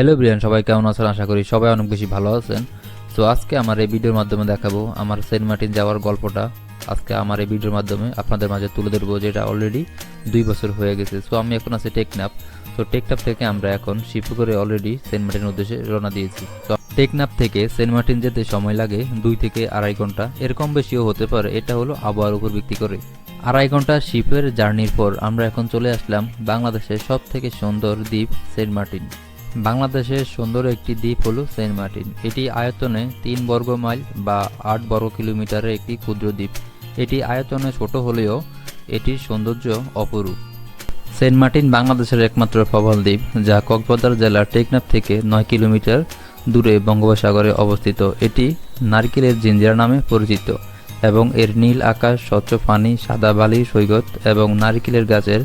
Hello Brian, সবাই কেমন আছেন? আশা করি সবাই অনেক বেশি ভালো আছেন। সো আজকে আমার এই ভিডিওর মাধ্যমে দেখাবো আমার সেন্ট মার্টিন যাওয়ার গল্পটা। আজকে আমার এই ভিডিওর মাধ্যমে আপনাদের মাঝে তুলে ধরবো, যেটা অলরেডি 2 বছর হয়ে গেছে। সো আমি এখন আছি টেকনাফ। তো টেকনাফ থেকে আমরা এখন শিপে করে অলরেডি সেন্ট মার্টিনের উদ্দেশ্যে রওনা দিয়েছি। তো টেকনাফ থেকে সেন্ট মার্টিন যেতে সময় লাগে 2 থেকে আড়াই ঘন্টা, এরকম বেশিও হতে পারে, এটা হলো আবহাওয়ার উপর ভিত্তি করে। আড়াই ঘন্টা শিপের জার্নির পর আমরা এখন চলে আসলাম বাংলাদেশের সব থেকে সুন্দর দ্বীপ সেন্ট মার্টিন। বাংলাদেশের সুন্দর একটি দ্বীপ হলো সেন্ট মার্টিন। এটি আয়তনে 3 বর্গ মাইল বা 8 বর্গ কিলোমিটারের একটি ক্ষুদ্র দ্বীপ। এটি আয়তনে ছোট হলেও এটির সৌন্দর্য অপরূপ। সেন্ট মার্টিন বাংলাদেশের একমাত্র প্রবাল দ্বীপ, যা কক্সবাজার জেলার টেকনাফ থেকে 9 কিলোমিটার দূরে বঙ্গোপসাগরে অবস্থিত। এটি নারকেলের জিঞ্জিরা নামে পরিচিত এবং এর নীল আকাশ, স্বচ্ছ পানি, সাদা বালি সৈকত এবং নারকেলের গাছের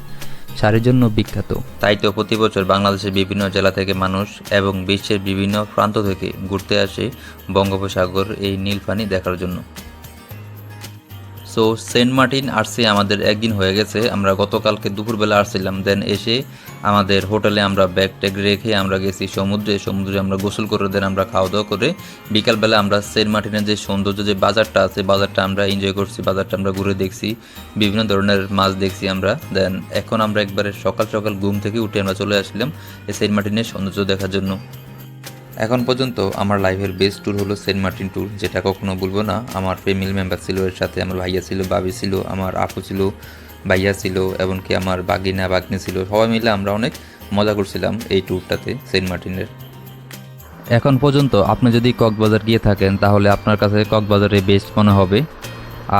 সারির জন্য বিখ্যাত। তাই তো প্রতি বছর বাংলাদেশের বিভিন্ন জেলা থেকে মানুষ এবং বিশ্বের বিভিন্ন প্রান্ত থেকে ঘুরতে আসে বঙ্গোপসাগর এই নীল পানি দেখার জন্য। সো সেন্ট মার্টিন আসছে আমাদের একদিন হয়ে গেছে। আমরা গতকালকে দুপুরবেলা আসছিলাম, দেন এসে আমাদের হোটেলে আমরা ব্যাগ ট্যাগ রেখে আমরা গেছি সমুদ্রে আমরা গোসল করে, দেন আমরা খাওয়া দাওয়া করে বিকালবেলা আমরা সেন্ট মার্টিনের যে সৌন্দর্য যে বাজারটা আছে, বাজারটা আমরা এনজয় করছি, বাজারটা আমরা ঘুরে দেখছি, বিভিন্ন ধরনের মাছ দেখছি আমরা। দেন এখন আমরা একবারে সকাল সকাল ঘুম থেকে উঠে আমরা চলে আসলাম এই সেন্ট মার্টিনের সৌন্দর্য দেখার জন্য। এখন পর্যন্ত আমার লাইফের বেস্ট ট্যুর হলো সেন্ট মার্টিন ট্যুর, যেটা কখনো ভুলবো না। আমার ফ্যামিলি মেম্বার ছিল এর সাথে, আমার ভাইয়া ছিল, বাবি ছিল, আমার আপু ছিল, ভাইয়া ছিল, এমনকি আমার বাগনি ছিল। সবাই মিলে আমরা অনেক মজা করছিলাম এই ট্যুরটাতে সেন্ট মার্টিনের। এখন পর্যন্ত আপনি যদি কক্সবাজার গিয়ে থাকেন তাহলে আপনার কাছে কক্সবাজারে বেস্ট মনে হবে।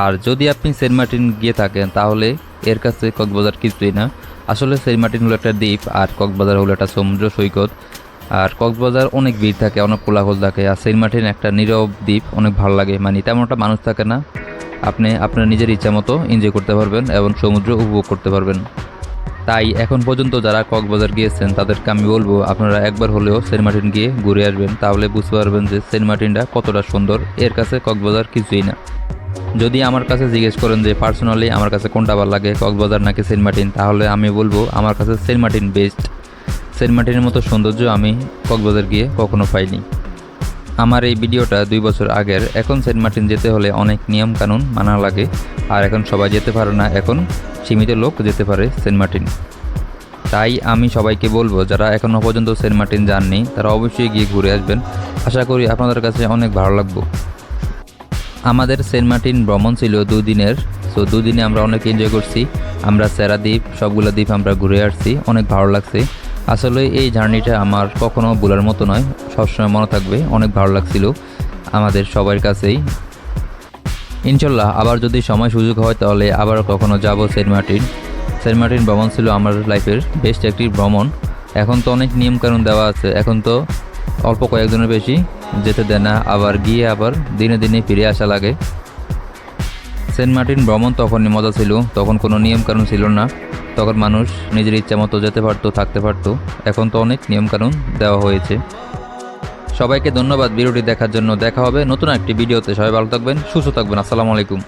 আর যদি আপনি সেন্ট মার্টিন গিয়ে থাকেন তাহলে এর কাছে কক্সবাজার কিছুই না। আসলে সেন্ট মার্টিন হলো একটা দ্বীপ আর কক্সবাজার হলো একটা সমুদ্র সৈকত। আর কক্সবাজার অনেক ভিড় থাকে, অনেক কোলাহল থাকে, আর সেন্ট মার্টিন একটা নীরব দ্বীপ, অনেক ভালো লাগে। মানে তেমন একটা মানুষ থাকে না, আপনি আপনার নিজের ইচ্ছা মতো এনজয় করতে পারবেন এবং সমুদ্র উপভোগ করতে পারবেন। তাই এখন পর্যন্ত যারা কক্সবাজার গিয়েছেন তাদেরকে আমি বলবো আপনারা একবার হলেও সেন্ট মার্টিন গিয়ে ঘুরে আসবেন, তাহলে বুঝতে পারবেন যে সেন্ট মার্টিনটা কতটা সুন্দর। এর কাছে কক্সবাজার কিছুই না। যদি আমার কাছে জিজ্ঞেস করেন যে পার্সোনালি আমার কাছে কোনটা ভালো লাগে, কক্সবাজার নাকি সেন্ট মার্টিন, তাহলে আমি বলবো আমার কাছে সেন্ট মার্টিন বেস্ট। সেন্ট মার্টিনের মতো সৌন্দর্য আমি কক্সবাজার গিয়ে কখনো পাইনি। আমার এই ভিডিওটা 2 বছর আগের। এখন সেন্ট মার্টিন যেতে হলে অনেক নিয়ম কানুন মানা লাগে, আর এখন সবাই যেতে পারে না, এখন সীমিত লোক যেতে পারে সেন্ট মার্টিন। তাই আমি সবাইকে বলবো যারা এখনও পর্যন্ত সেন্ট মার্টিন যাননি তারা অবশ্যই গিয়ে ঘুরে আসবেন। আশা করি আপনাদের কাছে অনেক ভালো লাগবে। আমাদের সেন্ট মার্টিন ভ্রমণ ছিল 2 দিনের। সো 2 দিনে আমরা অনেক এনজয় করছি। আমরা সেরা দ্বীপ, সবগুলো দ্বীপ আমরা ঘুরে আসছি, অনেক ভালো লাগছে। আসলে এই জার্নিটা আমার কখনো ভুলার মতো নয়, সবসময় মনে থাকবে। অনেক ভালো লাগছিল আমাদের সবার কাছেই। ইনশাল্লাহ আবার যদি সময় সুযোগ হয় তাহলে আবার কখনো যাব সেন্ট মার্টিন। সেন্ট মার্টিন ভ্রমণ ছিল আমার লাইফের বেস্ট একটি ভ্রমণ। এখন তো অনেক নিয়মকানুন দেওয়া আছে, এখন তো অল্প কয়েকজনের বেশি যেতে দেয় না, আবার গিয়ে আবার দিনে দিনে ফিরে আসা লাগে। সেন্ট মার্টিন ভ্রমণ তখনই মজা ছিল, তখন কোনো নিয়মকানুন ছিল না, তখন মানুষ নিজের ইচ্ছা মতো যেতে পারতো, থাকতে পারতো। এখন তো অনেক নিয়মকানুন দেওয়া হয়েছে। সবাইকে ধন্যবাদ ভিডিওটি দেখার জন্য। দেখা হবে নতুন একটি ভিডিওতে। সবাই ভালো থাকবেন, সুস্থ থাকবেন। আসসালামু আলাইকুম।